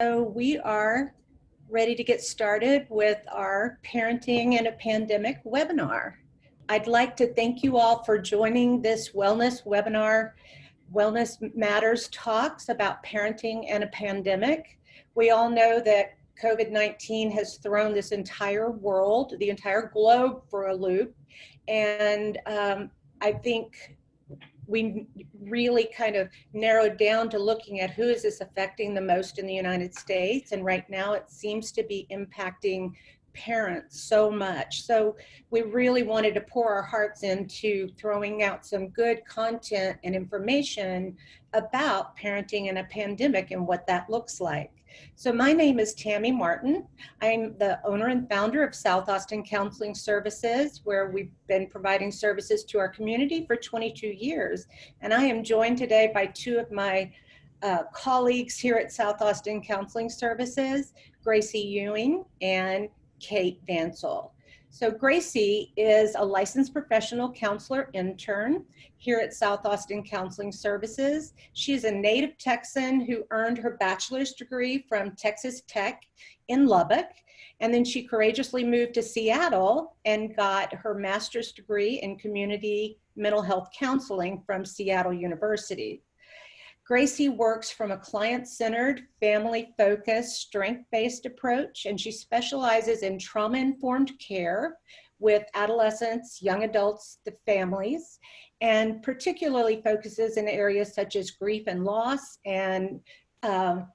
So we are ready to get started with our Parenting in a Pandemic webinar. I'd like to thank you all for joining this wellness webinar, Wellness Matters Talks about parenting in a pandemic. We all know that COVID-19 has thrown this entire world, the entire globe for a loop. And I think we really kind of narrowed down to looking at who is this affecting the most in the United States. And right now it seems to be impacting parents so much. So we really wanted to pour our hearts into throwing out some good content and information about parenting in a pandemic and what that looks like. So my name is Tammy Martin. I'm the owner and founder of South Austin Counseling Services, where we've been providing services to our community for 22 years. And I am joined today by two of my colleagues here at South Austin Counseling Services, Gracie Ewing and Kate Vansel. So Gracie is a licensed professional counselor intern here at South Austin Counseling Services. She is a native Texan who earned her bachelor's degree from Texas Tech in Lubbock. And then she courageously moved to Seattle and got her master's degree in community mental health counseling from Seattle University. Gracie works from a client-centered, family-focused, strength-based approach, and she specializes in trauma-informed care with adolescents, young adults, the families, and particularly focuses in areas such as grief and loss and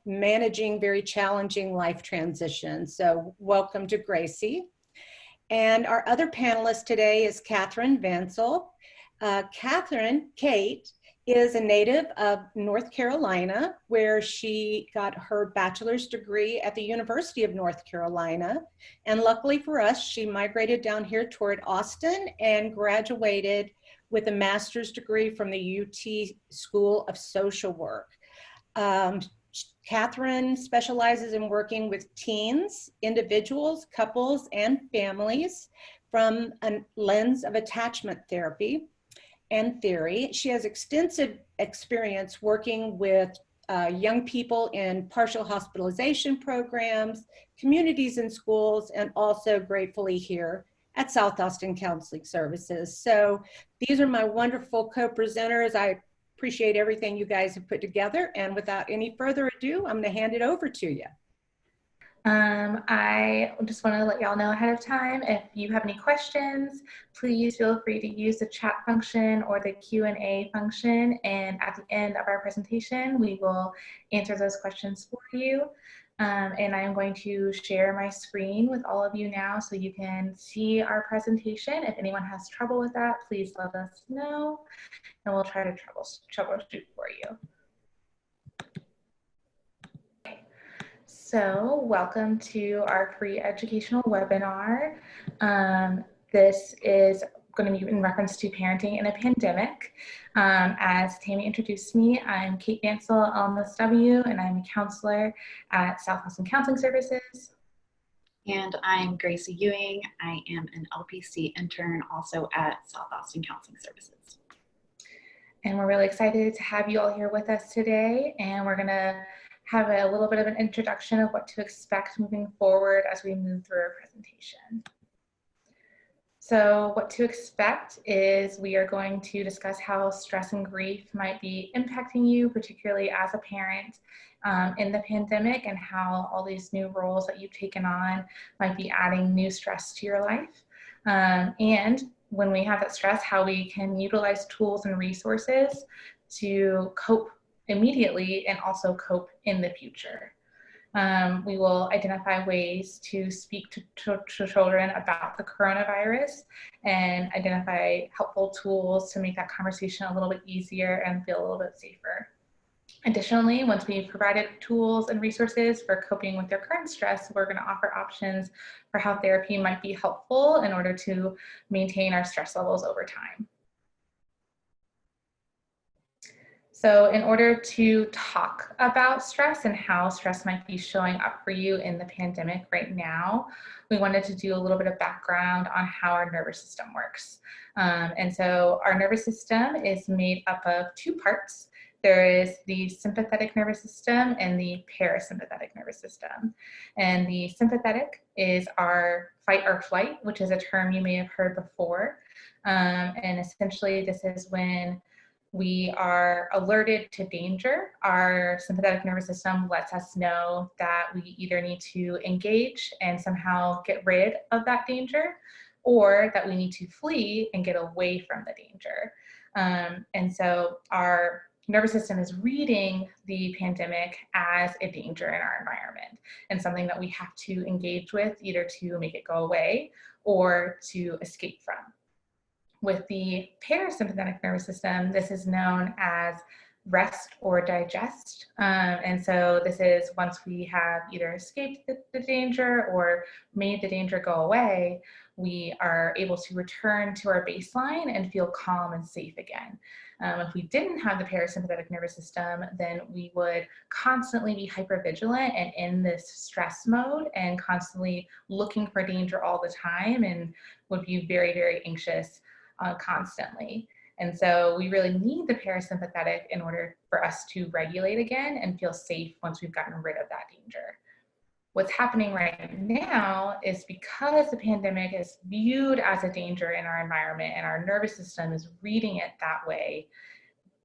managing very challenging life transitions. So welcome to Gracie. And our other panelist today is Catherine Vansel. Kate, is a native of North Carolina, where she got her bachelor's degree at the University of North Carolina. And luckily for us, she migrated down here toward Austin and graduated with a master's degree from the UT School of Social Work. Catherine specializes in working with teens, individuals, couples, and families from a lens of attachment therapy and theory. She has extensive experience working with young people in partial hospitalization programs, communities and schools, and also gratefully here at South Austin Counseling Services. So these are my wonderful co-presenters. I appreciate everything you guys have put together. And without any further ado, I'm going to hand it over to you. I just want to let y'all know ahead of time, if you have any questions, please feel free to use the chat function or the Q&A function, and at the end of our presentation, we will answer those questions for you. And I am going to share my screen with all of you now so you can see our presentation. If anyone has trouble with that, please let us know, and we'll try to troubleshoot for you. So welcome to our free educational webinar. This is going to be in reference to parenting in a pandemic. As Tammy introduced me, I'm Kate Vansel, LMSW, and I'm a counselor at South Austin Counseling Services. And I'm Gracie Ewing. I am an LPC intern also at South Austin Counseling Services. And we're really excited to have you all here with us today, and we're going to have a little bit of an introduction of what to expect moving forward as we move through our presentation. So what to expect is we are going to discuss how stress and grief might be impacting you, particularly as a parent in the pandemic, and how all these new roles that you've taken on might be adding new stress to your life. And when we have that stress, how we can utilize tools and resources to cope immediately and also cope in the future. We will identify ways to speak to children about the coronavirus and identify helpful tools to make that conversation a little bit easier and feel a little bit safer. Additionally, once we've provided tools and resources for coping with their current stress, we're going to offer options for how therapy might be helpful in order to maintain our stress levels over time. So in order to talk about stress and how stress might be showing up for you in the pandemic right now, we wanted to do a little bit of background on how our nervous system works. And so our nervous system is made up of two parts. there is the sympathetic nervous system and the parasympathetic nervous system. And the sympathetic is our fight or flight, which is a term you may have heard before. And essentially, this is when we are alerted to danger. Our sympathetic nervous system lets us know that we either need to engage and somehow get rid of that danger, or that we need to flee and get away from the danger. And so our nervous system is reading the pandemic as a danger in our environment and something that we have to engage with, either to make it go away or to escape from. With the parasympathetic nervous system, this is known as rest or digest. And so this is once we have either escaped the danger or made the danger go away, we are able to return to our baseline and feel calm and safe again. If we didn't have the parasympathetic nervous system, then we would constantly be hypervigilant and in this stress mode and constantly looking for danger all the time and would be very, very anxious constantly. And so we really need the parasympathetic in order for us to regulate again and feel safe once we've gotten rid of that danger. What's happening right now is because the pandemic is viewed as a danger in our environment and our nervous system is reading it that way,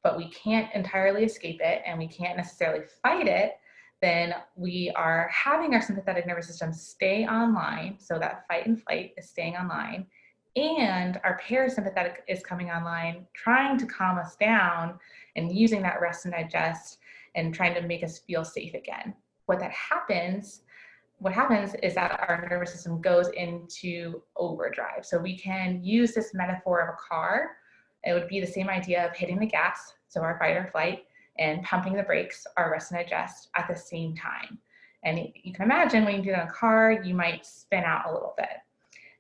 but we can't entirely escape it and we can't necessarily fight it, then we are having our sympathetic nervous system stay online. So that fight and flight is staying online. And our parasympathetic is coming online, trying to calm us down and using that rest and digest and trying to make us feel safe again. What happens is that our nervous system goes into overdrive. So we can use this metaphor of a car. It would be the same idea of hitting the gas, so our fight or flight, and pumping the brakes, our rest and digest, at the same time. And you can imagine when you do it in a car, you might spin out a little bit.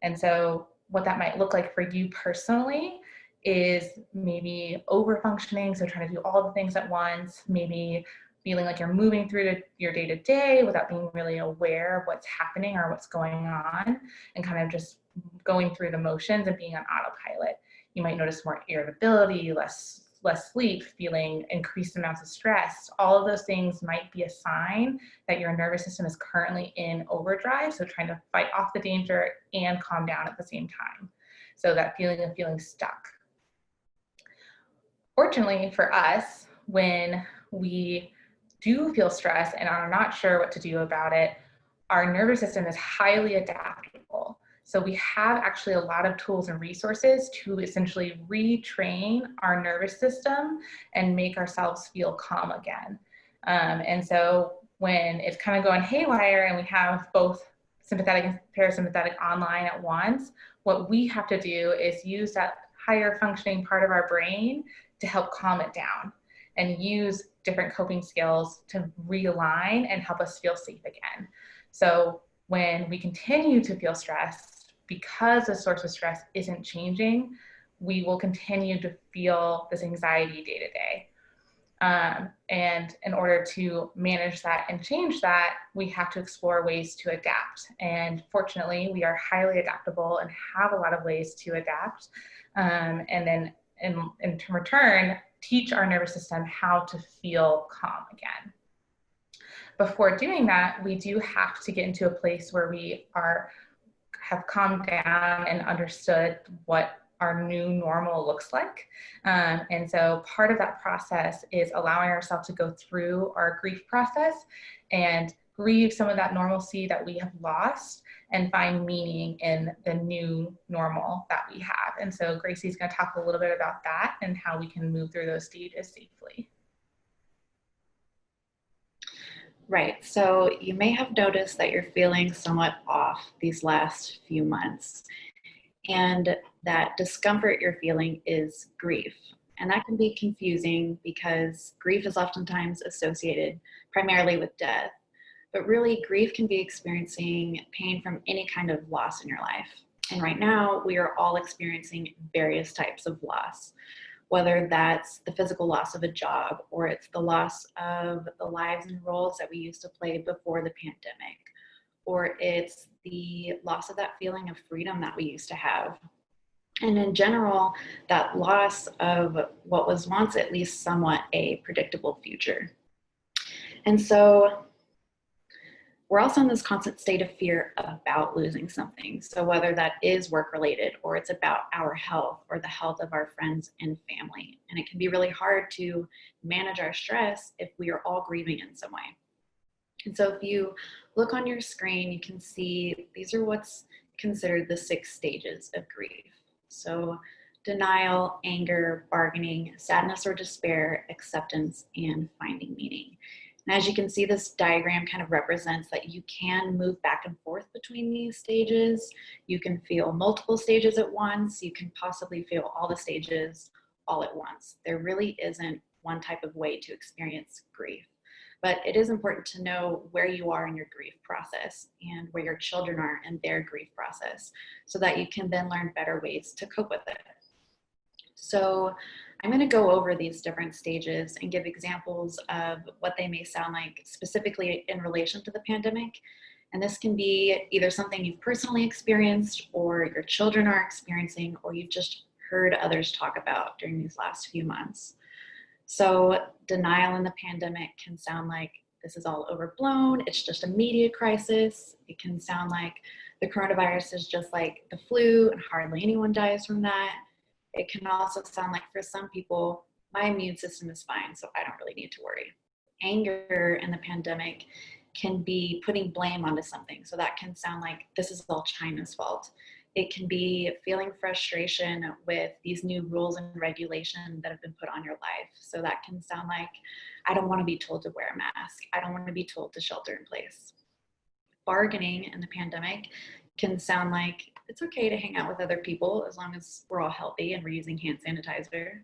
And so what that might look like for you personally is maybe over functioning, so trying to do all the things at once, maybe feeling like you're moving through your day-to-day without being really aware of what's happening or what's going on, and kind of just going through the motions and being on autopilot. You might notice more irritability, less sleep, feeling increased amounts of stress. All of those things might be a sign that your nervous system is currently in overdrive, so trying to fight off the danger and calm down at the same time. So that feeling of feeling stuck. Fortunately for us, when we do feel stress and are not sure what to do about it, our nervous system is highly adaptable. So we have actually a lot of tools and resources to essentially retrain our nervous system and make ourselves feel calm again. And so when it's kind of going haywire and we have both sympathetic and parasympathetic online at once, what we have to do is use that higher functioning part of our brain to help calm it down and use different coping skills to realign and help us feel safe again. So when we continue to feel stressed, because the source of stress isn't changing, we will continue to feel this anxiety day to day. And in order to manage that and change that, we have to explore ways to adapt. And fortunately, we are highly adaptable and have a lot of ways to adapt. And then in return, teach our nervous system how to feel calm again. Before doing that, we do have to get into a place where we have calmed down and understood what our new normal looks like. And so part of that process is allowing ourselves to go through our grief process and grieve some of that normalcy that we have lost and find meaning in the new normal that we have. And so Gracie's going to talk a little bit about that and how we can move through those stages safely. Right, so you may have noticed that you're feeling somewhat off these last few months, and that discomfort you're feeling is grief. And that can be confusing because grief is oftentimes associated primarily with death, but really grief can be experiencing pain from any kind of loss in your life. And right now we are all experiencing various types of loss, whether that's the physical loss of a job or it's the loss of the lives and roles that we used to play before the pandemic, or it's the loss of that feeling of freedom that we used to have, And in general, that loss of what was once at least somewhat a predictable future. And so we're also in this constant state of fear about losing something. So whether that is work related or it's about our health or the health of our friends and family. And it can be really hard to manage our stress if we are all grieving in some way. And so if you look on your screen, you can see these are what's considered the 6 stages of grief. So denial, anger, bargaining, sadness or despair, acceptance, and finding meaning. And as you can see, this diagram kind of represents that you can move back and forth between these stages. You can feel multiple stages at once. You can possibly feel all the stages all at once. There really isn't one type of way to experience grief. But it is important to know where you are in your grief process and where your children are in their grief process so that you can then learn better ways to cope with it. So I'm going to go over these different stages and give examples of what they may sound like specifically in relation to the pandemic. And this can be either something you've personally experienced or your children are experiencing or you've just heard others talk about during these last few months. So denial in the pandemic can sound like this is all overblown. It's just a media crisis. It can sound like the coronavirus is just like the flu and hardly anyone dies from that. It can also sound like for some people, my immune system is fine, so I don't really need to worry. Anger in the pandemic can be putting blame onto something. So that can sound like this is all China's fault. It can be feeling frustration with these new rules and regulations that have been put on your life. So that can sound like, I don't want to be told to wear a mask. I don't want to be told to shelter in place. Bargaining in the pandemic can sound like it's okay to hang out with other people as long as we're all healthy and we're using hand sanitizer.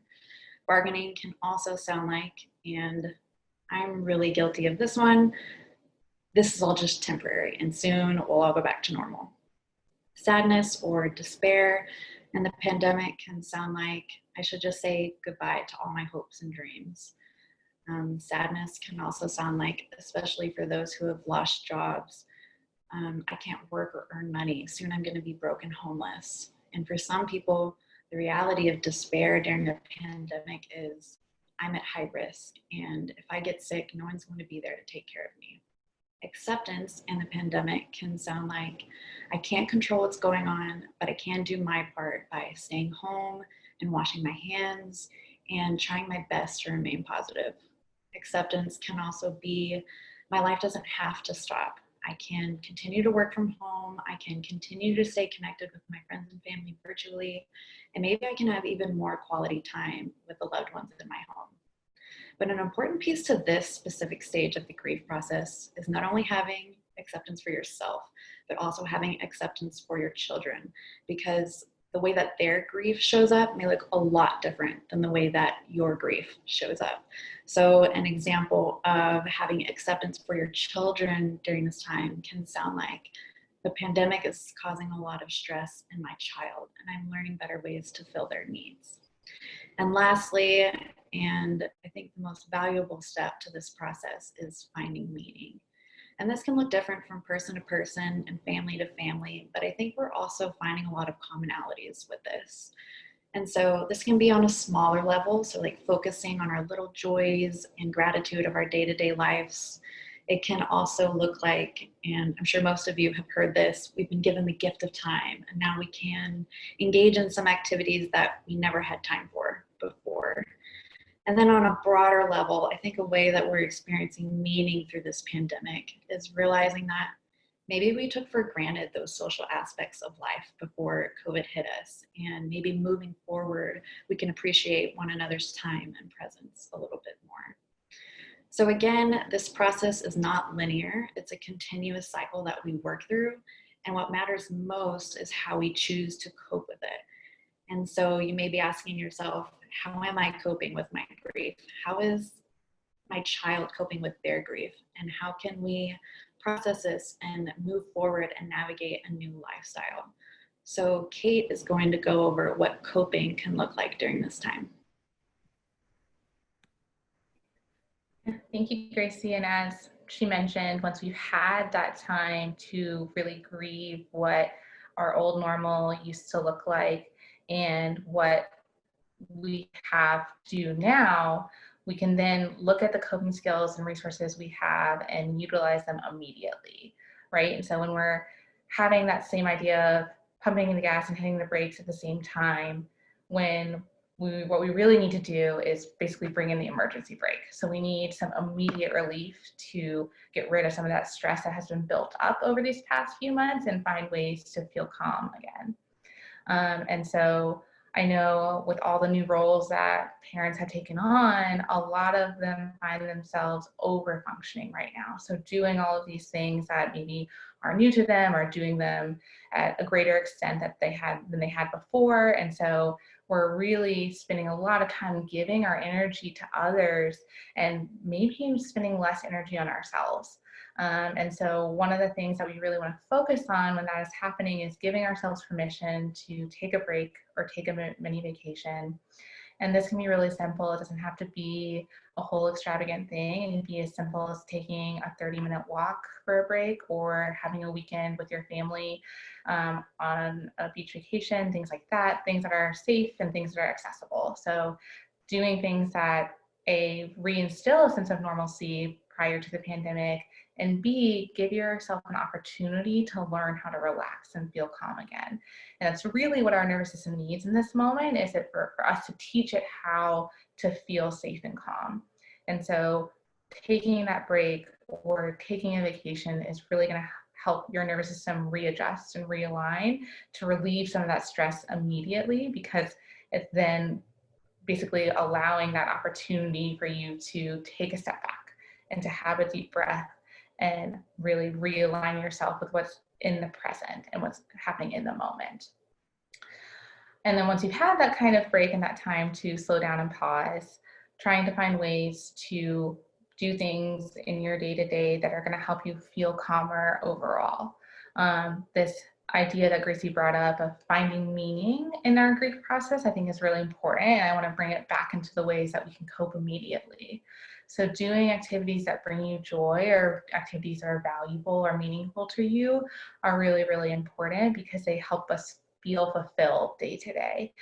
Bargaining can also sound like, and I'm really guilty of this one, this is all just temporary and soon we'll all go back to normal. Sadness or despair in the pandemic can sound like I should just say goodbye to all my hopes and dreams. Sadness can also sound like, especially for those who have lost jobs, I can't work or earn money. Soon I'm going to be broke and homeless. And for some people, the reality of despair during the pandemic is I'm at high risk. And if I get sick, no one's going to be there to take care of me. Acceptance in the pandemic can sound like I can't control what's going on, but I can do my part by staying home and washing my hands and trying my best to remain positive. Acceptance can also be my life doesn't have to stop. I can continue to work from home. I can continue to stay connected with my friends and family virtually. And maybe I can have even more quality time with the loved ones in my home. But an important piece to this specific stage of the grief process is not only having acceptance for yourself, but also having acceptance for your children, because the way that their grief shows up may look a lot different than the way that your grief shows up. So an example of having acceptance for your children during this time can sound like the pandemic is causing a lot of stress in my child, and I'm learning better ways to fill their needs. And lastly, and I think the most valuable step to this process is finding meaning. And this can look different from person to person and family to family, but I think we're also finding a lot of commonalities with this. And so this can be on a smaller level, so like focusing on our little joys and gratitude of our day-to-day lives. It can also look like, and I'm sure most of you have heard this, we've been given the gift of time, and now we can engage in some activities that we never had time for before. And then on a broader level, I think a way that we're experiencing meaning through this pandemic is realizing that maybe we took for granted those social aspects of life before COVID hit us. And maybe moving forward, we can appreciate one another's time and presence a little bit more. So again, this process is not linear. It's a continuous cycle that we work through. And what matters most is how we choose to cope with it. And so you may be asking yourself, how am I coping with my grief? How is my child coping with their grief? And how can we process this and move forward and navigate a new lifestyle? So Kate is going to go over what coping can look like during this time. Thank you, Gracie. And as she mentioned, once we've had that time to really grieve what our old normal used to look like, and what we have to do now, we can then look at the coping skills and resources we have and utilize them immediately, right? And so when we're having that same idea of pumping the gas and hitting the brakes at the same time, what we really need to do is basically bring in the emergency brake. So we need some immediate relief to get rid of some of that stress that has been built up over these past few months and find ways to feel calm again. And so I know with all the new roles that parents have taken on, a lot of them find themselves over functioning right now. So doing all of these things that maybe are new to them, or doing them at a greater extent than they had before. And so we're really spending a lot of time giving our energy to others and maybe spending less energy on ourselves. And so one of the things that we really want to focus on when that is happening is giving ourselves permission to take a break or take a mini vacation. And this can be really simple. It doesn't have to be a whole extravagant thing. It can be as simple as taking a 30-minute walk for a break, or having a weekend with your family on a beach vacation, things like that, things that are safe and things that are accessible. So doing things that reinstill a sense of normalcy prior to the pandemic, and B, give yourself an opportunity to learn how to relax and feel calm again. And that's really what our nervous system needs in this moment, is it for us to teach it how to feel safe and calm. And so taking that break or taking a vacation is really going to help your nervous system readjust and realign to relieve some of that stress immediately, because it's then basically allowing that opportunity for you to take a step back and to have a deep breath and really realign yourself with what's in the present and what's happening in the moment. And then once you've had that kind of break and that time to slow down and pause, trying to find ways to do things in your day-to-day that are going to help you feel calmer overall. This idea that Gracie brought up of finding meaning in our grief process, I think is really important. And I want to bring it back into the ways that we can cope immediately. So doing activities that bring you joy, or activities that are valuable or meaningful to you, are really, really important, because they help us feel fulfilled day to day.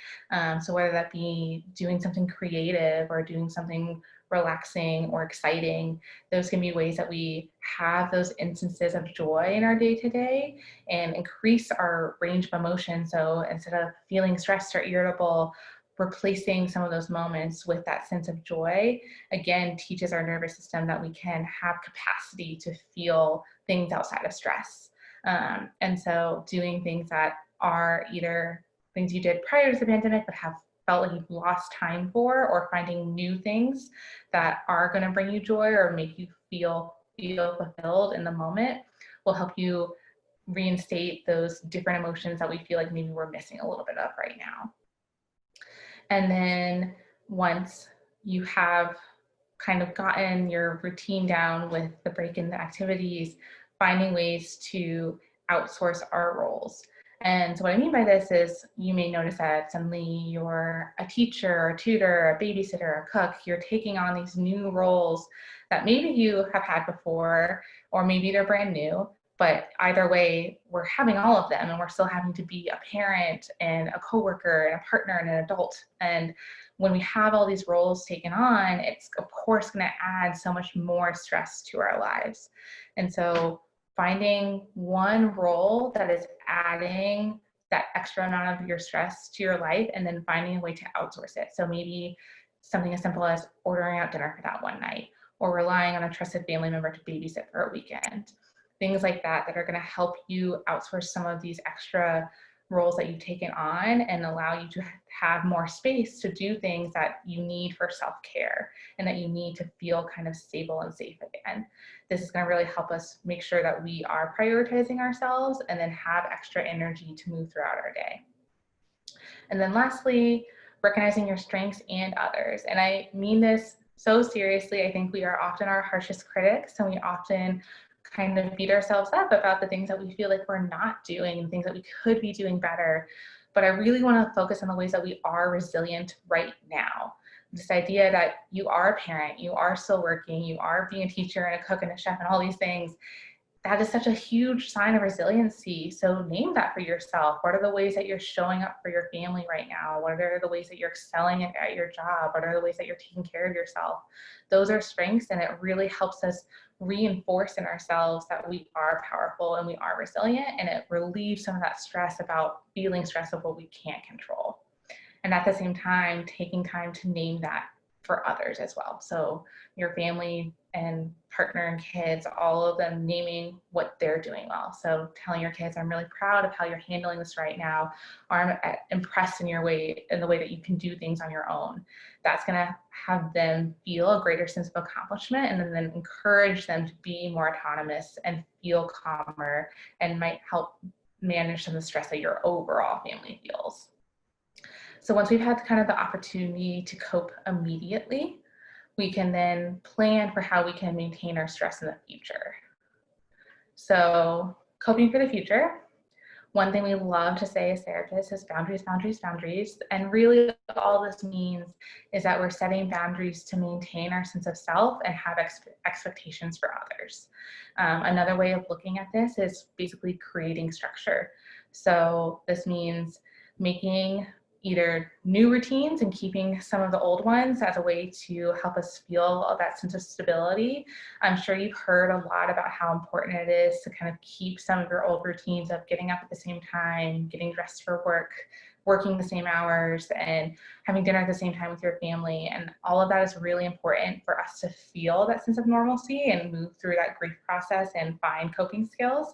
So whether that be doing something creative or doing something relaxing or exciting, those can be ways that we have those instances of joy in our day to day and increase our range of emotion. So instead of feeling stressed or irritable, replacing some of those moments with that sense of joy, again, teaches our nervous system that we can have capacity to feel things outside of stress. And so doing things that are either things you did prior to the pandemic but have felt like you've lost time for, or finding new things that are going to bring you joy or make you feel fulfilled in the moment, will help you reinstate those different emotions that we feel like maybe we're missing a little bit of right now. And then once you have kind of gotten your routine down with the break in the activities, finding ways to outsource our roles. And so what I mean by this is, you may notice that suddenly you're a teacher, a tutor, a babysitter, a cook. You're taking on these new roles that maybe you have had before, or maybe they're brand new. But either way, we're having all of them, and we're still having to be a parent and a coworker and a partner and an adult. And when we have all these roles taken on, it's of course going to add so much more stress to our lives. And so finding one role that is adding that extra amount of your stress to your life, and then finding a way to outsource it. So maybe something as simple as ordering out dinner for that one night, or relying on a trusted family member to babysit for a weekend. Things like that that are going to help you outsource some of these extra roles that you've taken on, and allow you to have more space to do things that you need for self-care and that you need to feel kind of stable and safe again. This is going to really help us make sure that we are prioritizing ourselves and then have extra energy to move throughout our day. And then lastly, recognizing your strengths and others. And I mean this so seriously. I think we are often our harshest critics, and we often kind of beat ourselves up about the things that we feel like we're not doing and things that we could be doing better. But I really want to focus on the ways that we are resilient right now. This idea that you are a parent, you are still working, you are being a teacher and a cook and a chef and all these things. that is such a huge sign of resiliency. So name that for yourself. What are the ways that you're showing up for your family right now? What are the ways that you're excelling at your job? What are the ways that you're taking care of yourself? Those are strengths, and it really helps us reinforce in ourselves that we are powerful and we are resilient, and it relieves some of that stress about feeling stress of what we can't control. And at the same time, taking time to name that for others as well. So your family and partner and kids, all of them naming what they're doing well. So telling your kids, I'm really proud of how you're handling this right now, or I'm impressed in the way that you can do things on your own. That's gonna have them feel a greater sense of accomplishment, and then encourage them to be more autonomous and feel calmer, and might help manage some of the stress that your overall family feels. So once we've had kind of the opportunity to cope immediately, we can then plan for how we can maintain our stress in the future. So coping for the future, one thing we love to say as therapists is boundaries, boundaries, boundaries. And really all this means is that we're setting boundaries to maintain our sense of self and have expectations for others. Another way of looking at this is basically creating structure. So this means making either new routines and keeping some of the old ones as a way to help us feel that sense of stability. I'm sure you've heard a lot about how important it is to kind of keep some of your old routines of getting up at the same time, getting dressed for work, working the same hours, and having dinner at the same time with your family. And all of that is really important for us to feel that sense of normalcy and move through that grief process and find coping skills.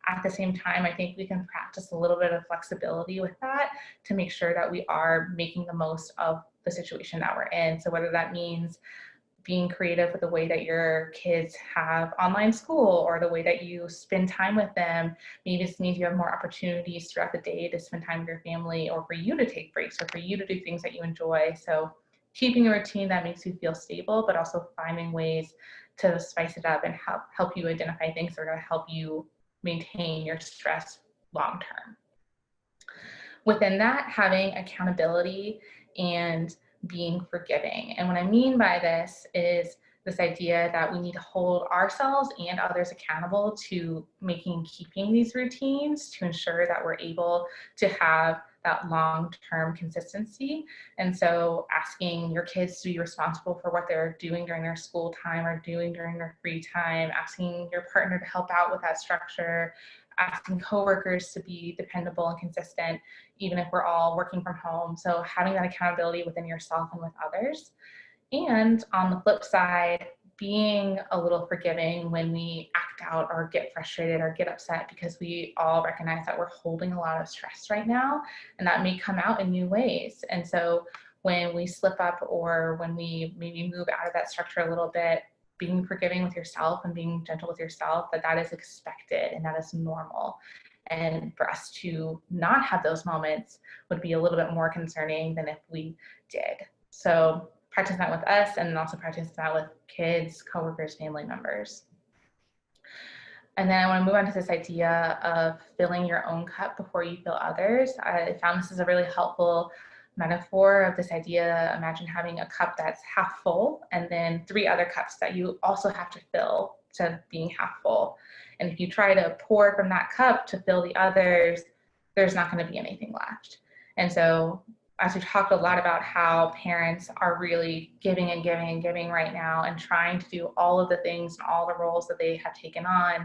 At the same time, I think we can practice a little bit of flexibility with that to make sure that we are making the most of the situation that we're in. So whether that means being creative with the way that your kids have online school or the way that you spend time with them, maybe this means you have more opportunities throughout the day to spend time with your family, or for you to take breaks, or for you to do things that you enjoy. So keeping a routine that makes you feel stable, but also finding ways to spice it up and help you identify things that are going to help you maintain your stress long term. Within that, having accountability and being forgiving. And what I mean by this is this idea that we need to hold ourselves and others accountable to making and keeping these routines to ensure that we're able to have that long-term consistency. And so asking your kids to be responsible for what they're doing during their school time or doing during their free time, asking your partner to help out with that structure, asking coworkers to be dependable and consistent, even if we're all working from home. So having that accountability within yourself and with others. And on the flip side, being a little forgiving when we act out or get frustrated or get upset, because we all recognize that we're holding a lot of stress right now, and that may come out in new ways. And so when we slip up or when we maybe move out of that structure a little bit, being forgiving with yourself and being gentle with yourself, that is expected and that is normal. And for us to not have those moments would be a little bit more concerning than if we did. So practice that with us, and also practice that with kids, coworkers, family members. And then I want to move on to this idea of filling your own cup before you fill others. I found this is a really helpful metaphor of this idea. Imagine having a cup that's half full and then 3 other cups that you also have to fill to being half full. And if you try to pour from that cup to fill the others, there's not going to be anything left. And so as we've talked a lot about how parents are really giving and giving and giving right now and trying to do all of the things and all the roles that they have taken on,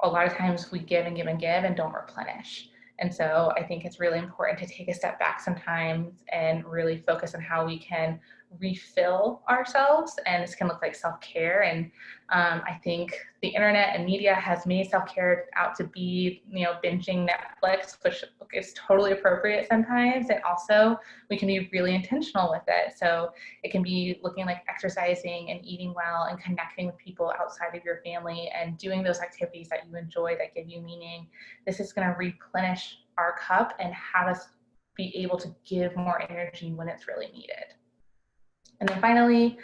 a lot of times we give and give and give and don't replenish. And so I think it's really important to take a step back sometimes and really focus on how we can refill ourselves. And this can look like self-care. And I think the internet and media has made self-care out to be, binging Netflix, which is totally appropriate sometimes. And also we can be really intentional with it. So it can be looking like exercising and eating well and connecting with people outside of your family and doing those activities that you enjoy, that give you meaning. This is going to replenish our cup and have us be able to give more energy when it's really needed. And then finally,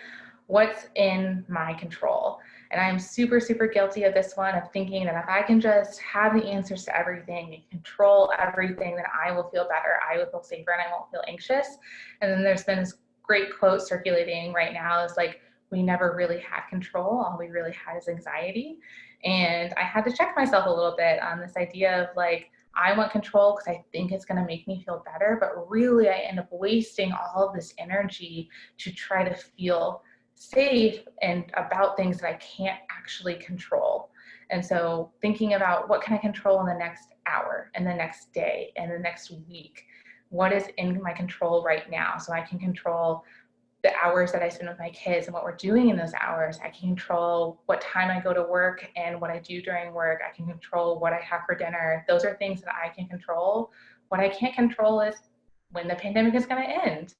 what's in my control? And I'm super, super guilty of this one, of thinking that if I can just have the answers to everything and control everything, then I will feel better, I will feel safer, and I won't feel anxious. And then there's been this great quote circulating right now is like, we never really had control, all we really had is anxiety. And I had to check myself a little bit on this idea of like, I want control because I think it's going to make me feel better, but really I end up wasting all of this energy to try to feel safe and about things that I can't actually control. And so thinking about what can I control in the next hour and the next day and the next week, what is in my control right now, so I can control the hours that I spend with my kids and what we're doing in those hours. I can control what time I go to work and what I do during work. I can control what I have for dinner. Those are things that I can control. What I can't control is when the pandemic is going to end,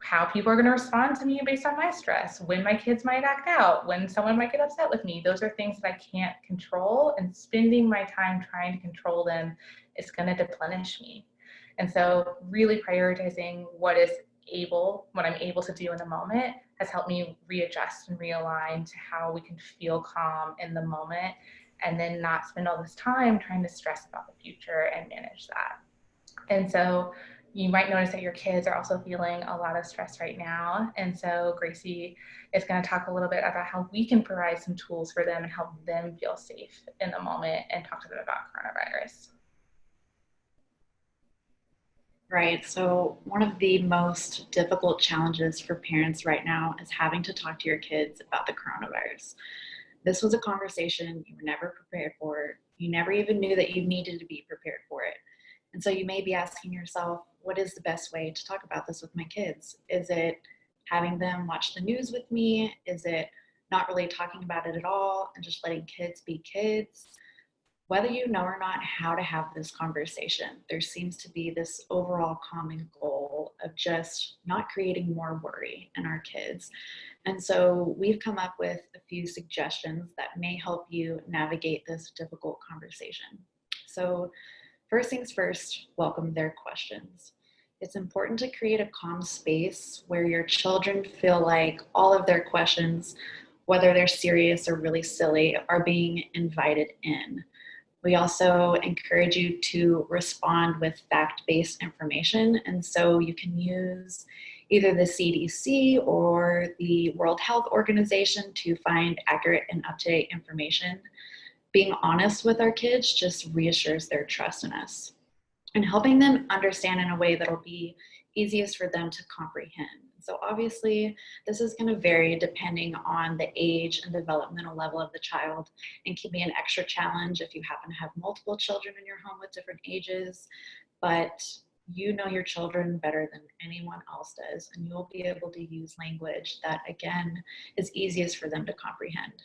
how people are going to respond to me based on my stress, when my kids might act out, when someone might get upset with me. Those are things that I can't control, and spending my time trying to control them is going to deplenish me. And so really prioritizing what I'm able to do in the moment has helped me readjust and realign to how we can feel calm in the moment, and then not spend all this time trying to stress about the future and manage that. And so you might notice that your kids are also feeling a lot of stress right now. And so Gracie is going to talk a little bit about how we can provide some tools for them and help them feel safe in the moment, and talk to them about coronavirus. Right. So, one of the most difficult challenges for parents right now is having to talk to your kids about the coronavirus. This was a conversation you were never prepared for. You never even knew that you needed to be prepared for it. And so, you may be asking yourself, what is the best way to talk about this with my kids? Is it having them watch the news with me? Is it not really talking about it at all and just letting kids be kids? Whether you know or not how to have this conversation, there seems to be this overall common goal of just not creating more worry in our kids. And so we've come up with a few suggestions that may help you navigate this difficult conversation. So first things first, welcome their questions. It's important to create a calm space where your children feel like all of their questions, whether they're serious or really silly, are being invited in. We also encourage you to respond with fact-based information. And so you can use either the CDC or the World Health Organization to find accurate and up-to-date information. Being honest with our kids just reassures their trust in us, and helping them understand in a way that'll be easiest for them to comprehend. So obviously, this is going to vary depending on the age and developmental level of the child, and can be an extra challenge if you happen to have multiple children in your home with different ages. But you know your children better than anyone else does, and you'll be able to use language that, again, is easiest for them to comprehend.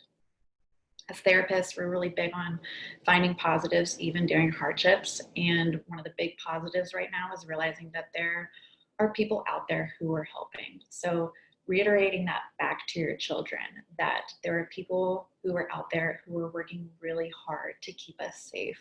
As therapists, we're really big on finding positives even during hardships. And one of the big positives right now is realizing that there are people out there who are helping. So reiterating that back to your children, that there are people who are out there who are working really hard to keep us safe.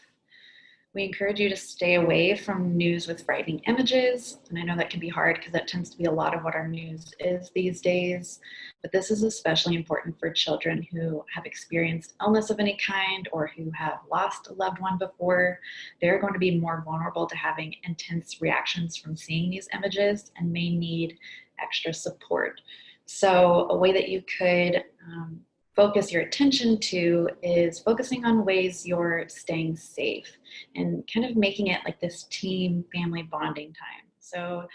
We encourage you to stay away from news with frightening images. And I know that can be hard because that tends to be a lot of what our news is these days. But this is especially important for children who have experienced illness of any kind or who have lost a loved one before. They're going to be more vulnerable to having intense reactions from seeing these images and may need extra support. So a way that you could focus your attention to is focusing on ways you're staying safe and kind of making it like this team family bonding time. So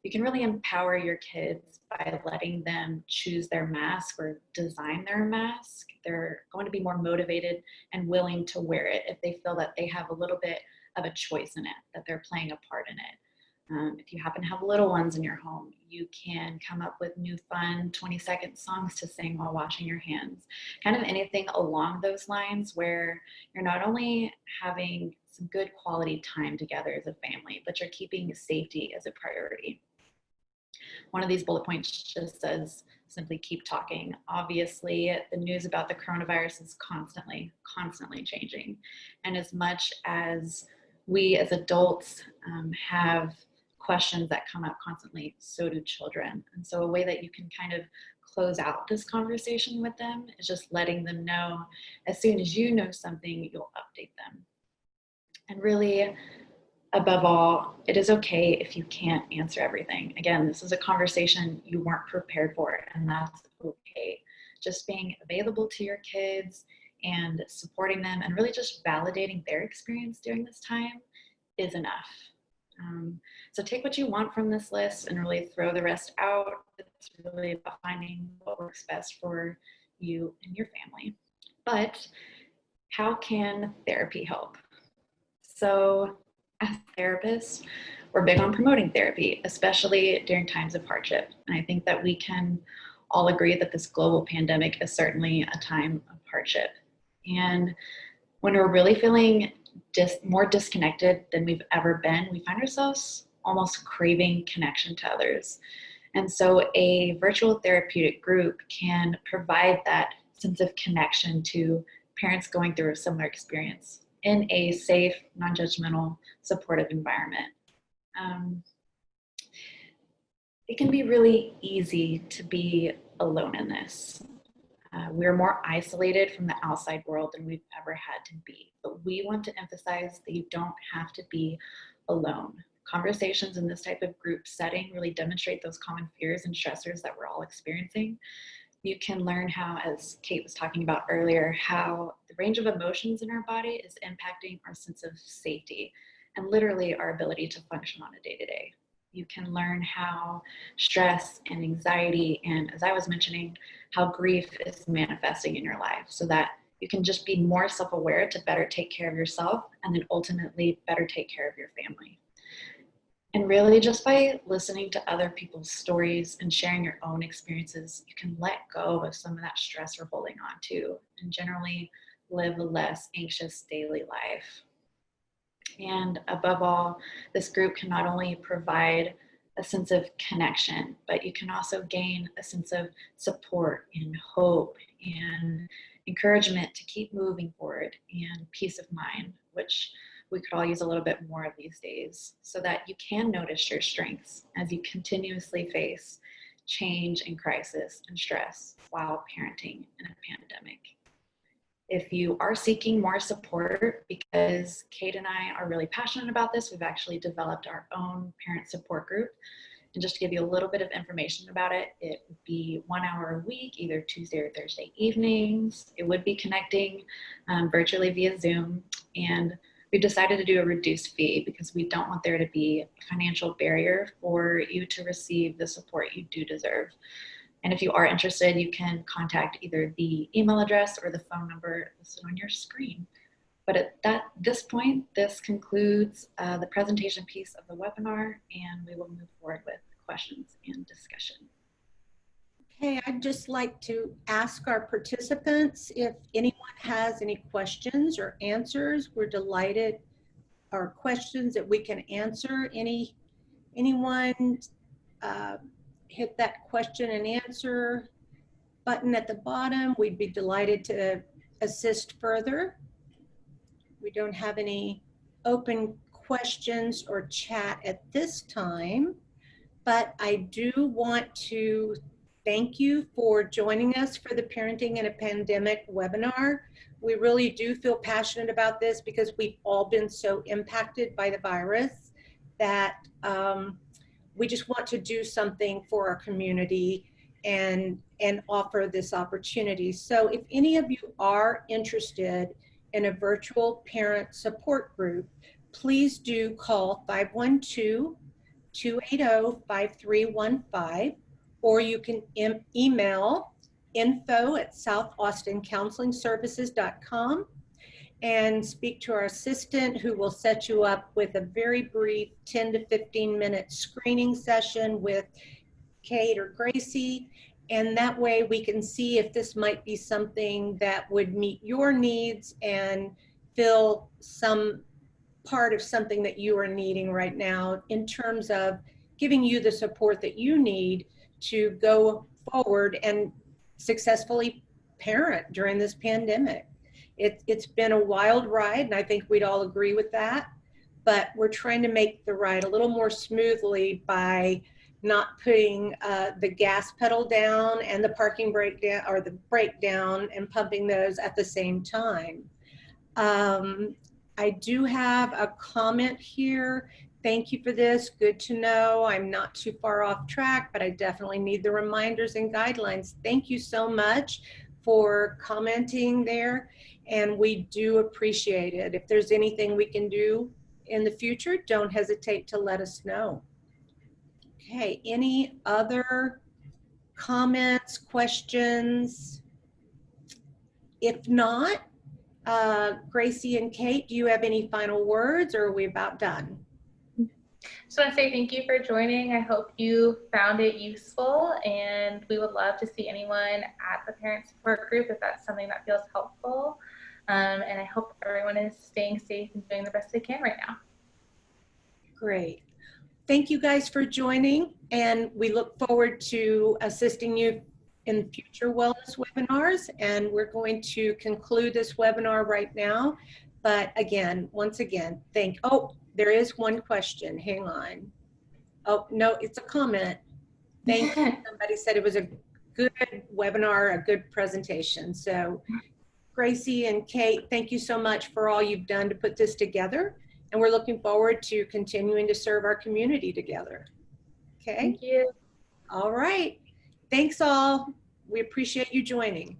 you can really empower your kids by letting them choose their mask or design their mask. They're going to be more motivated and willing to wear it if they feel that they have a little bit of a choice in it, that they're playing a part in it. If you happen to have little ones in your home, you can come up with new fun 20-second songs to sing while washing your hands. Kind of anything along those lines where you're not only having some good quality time together as a family, but you're keeping safety as a priority. One of these bullet points just says, simply keep talking. Obviously, the news about the coronavirus is constantly changing. And as much as we as adults have questions that come up constantly, so do children. And so a way that you can kind of close out this conversation with them is just letting them know as soon as you know something, you'll update them. And really, above all, it is okay if you can't answer everything. Again, this is a conversation you weren't prepared for, and that's okay. Just being available to your kids and supporting them and really just validating their experience during this time is enough. So take what you want from this list and really throw the rest out. It's really about finding what works best for you and your family. But how can therapy help? So as therapists, we're big on promoting therapy, especially during times of hardship. And I think that we can all agree that this global pandemic is certainly a time of hardship. And when we're really feeling more disconnected than we've ever been, we find ourselves almost craving connection to others. And so a virtual therapeutic group can provide that sense of connection to parents going through a similar experience in a safe, non-judgmental, supportive environment. It can be really easy to be alone in this. We're more isolated from the outside world than we've ever had to be. But we want to emphasize that you don't have to be alone. Conversations in this type of group setting really demonstrate those common fears and stressors that we're all experiencing. You can learn how, as Kate was talking about earlier, how the range of emotions in our body is impacting our sense of safety and literally our ability to function on a day-to-day. You can learn how stress and anxiety, and as I was mentioning, how grief is manifesting in your life so that you can just be more self-aware to better take care of yourself and then ultimately better take care of your family. And really just by listening to other people's stories and sharing your own experiences, you can let go of some of that stress we're holding on to and generally live a less anxious daily life. And above all, this group can not only provide a sense of connection, but you can also gain a sense of support and hope and encouragement to keep moving forward and peace of mind, which we could all use a little bit more of these days, so that you can notice your strengths as you continuously face change and crisis and stress while parenting in a pandemic. If you are seeking more support, because Kate and I are really passionate about this, we've actually developed our own parent support group. And just to give you a little bit of information about it, it would be 1 hour a week, either Tuesday or Thursday evenings. It would be connecting virtually via Zoom. And we've decided to do a reduced fee because we don't want there to be a financial barrier for you to receive the support you do deserve. And if you are interested, you can contact either the email address or the phone number listed on your screen. But at this point, this concludes the presentation piece of the webinar, and we will move forward with questions and discussion. Okay, I'd just like to ask our participants if anyone has any questions or answers. We're delighted, or questions that we can answer. Anyone hit that question and answer button at the bottom. We'd be delighted to assist further. We don't have any open questions or chat at this time, but I do want to thank you for joining us for the Parenting in a Pandemic webinar. We really do feel passionate about this because we've all been so impacted by the virus that we just want to do something for our community and offer this opportunity. So if any of you are interested in a virtual parent support group, please do call 512-280-5315, or you can email info@southaustincounselingservices.com and speak to our assistant, who will set you up with a very brief 10 to 15 minute screening session with Kate or Gracie. And that way we can see if this might be something that would meet your needs and fill some part of something that you are needing right now in terms of giving you the support that you need to go forward and successfully parent during this pandemic. It's been a wild ride, and I think we'd all agree with that, but we're trying to make the ride a little more smoothly by not putting the gas pedal down and the parking brake down, or the brake down, and pumping those at the same time. I do have a comment here. Thank you for this. Good to know. I'm not too far off track, but I definitely need the reminders and guidelines. Thank you so much for commenting there, and we do appreciate it. If there's anything we can do in the future, don't hesitate to let us know. Okay, any other comments, questions? If not, Gracie and Kate, do you have any final words, or are we about done? Just want to say thank you for joining. I hope you found it useful, and we would love to see anyone at the parent support group if that's something that feels helpful. And I hope everyone is staying safe and doing the best they can right now. Great. Thank you guys for joining, and we look forward to assisting you in future wellness webinars. And we're going to conclude this webinar right now. But again, once again, there is one question. Hang on. Oh, no, it's a comment. Thank you. Somebody said it was a good webinar, a good presentation. So Gracie and Kate, thank you so much for all you've done to put this together. And we're looking forward to continuing to serve our community together. Okay? Thank you. All right. Thanks all. We appreciate you joining.